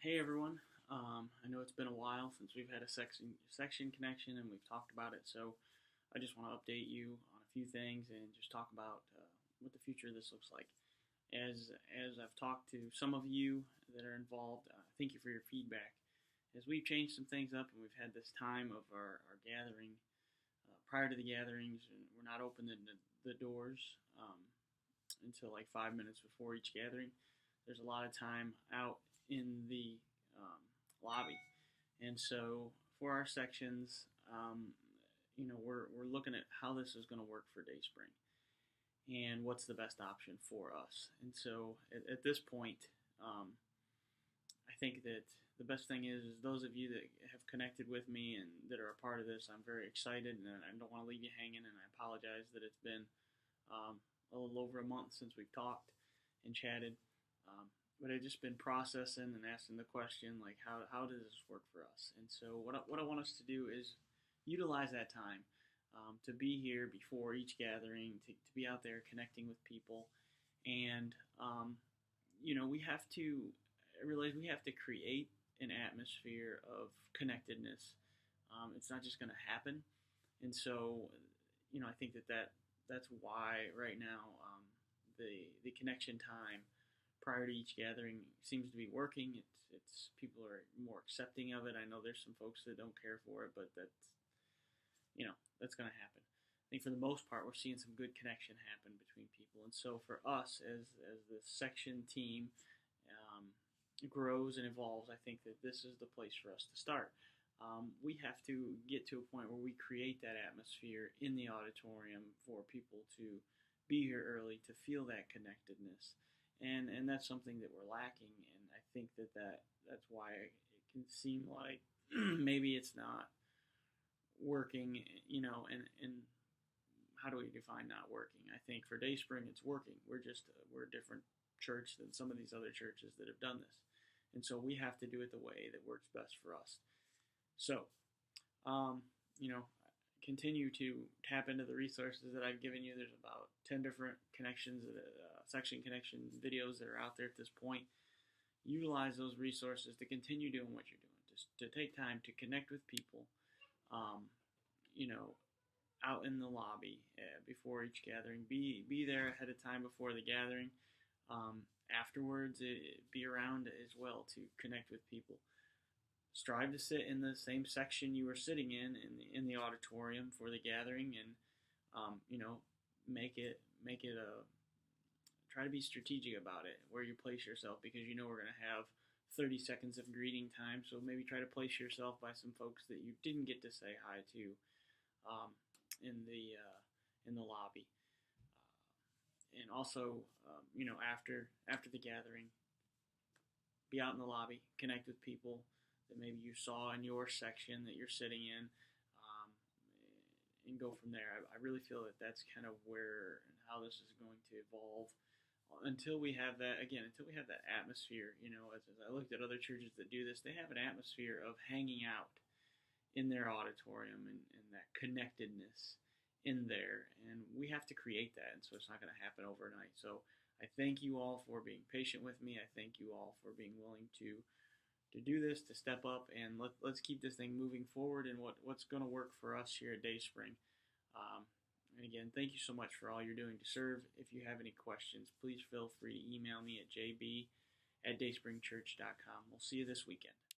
Hey everyone. I know it's been a while since we've had a section connection and we've talked about it, so I just want to update you on a few things and just talk about what the future of this looks like. As I've talked to some of you that are involved, thank you for your feedback. As we've changed some things up and we've had this time of our gathering, prior to the gatherings, and we're not opening the doors until like 5 minutes before each gathering. There's a lot of time out in the lobby, and so for our sections, we're looking at how this is going to work for Dayspring and what's the best option for us. And so at this point, I think that the best thing is those of you that have connected with me and that are a part of this, I'm very excited and I don't want to leave you hanging. And I apologize that it's been a little over a month since we've talked and chatted. But I've just been processing and asking the question, like, how does this work for us? And so what I want us to do is utilize that time to be here before each gathering, to be out there connecting with people. And, we have to realize we have to create an atmosphere of connectedness. It's not just going to happen. And so, I think that's why right now the connection time prior to each gathering seems to be working. It's people are more accepting of it. I know there's some folks that don't care for it, but that's going to happen. I think for the most part, we're seeing some good connection happen between people. And so for us as the section team grows and evolves, I think that this is the place for us to start. We have to get to a point where we create that atmosphere in the auditorium for people to be here early, to feel that connectedness. And that's something that we're lacking, and I think that's why it can seem like maybe it's not working, and how do we define not working? I think for Dayspring it's working. We're a different church than some of these other churches that have done this, and so we have to do it the way that works best for us. So, continue to tap into the resources that I've given you. There's about 10 different connections, section connection videos that are out there at this point. Utilize those resources to continue doing what you're doing, just to take time to connect with people, out in the lobby before each gathering. Be there ahead of time before the gathering. Afterwards, be around as well to connect with people. Strive to sit in the same section you were sitting in the auditorium for the gathering, and make it try to be strategic about it where you place yourself, because we're going to have 30 seconds of greeting time, so maybe try to place yourself by some folks that you didn't get to say hi to in the lobby, and also after the gathering, be out in the lobby, connect with people that maybe you saw in your section that you're sitting in, and go from there. I really feel that that's kind of where and how this is going to evolve until we have that atmosphere. As I looked at other churches that do this, they have an atmosphere of hanging out in their auditorium and that connectedness in there, and we have to create that, and so it's not going to happen overnight. So I thank you all for being patient with me. I thank you all for being willing to do this, to step up, and let's keep this thing moving forward and what's going to work for us here at Dayspring. And again, thank you so much for all you're doing to serve. If you have any questions, please feel free to email me at jb@dayspringchurch.com. We'll see you this weekend.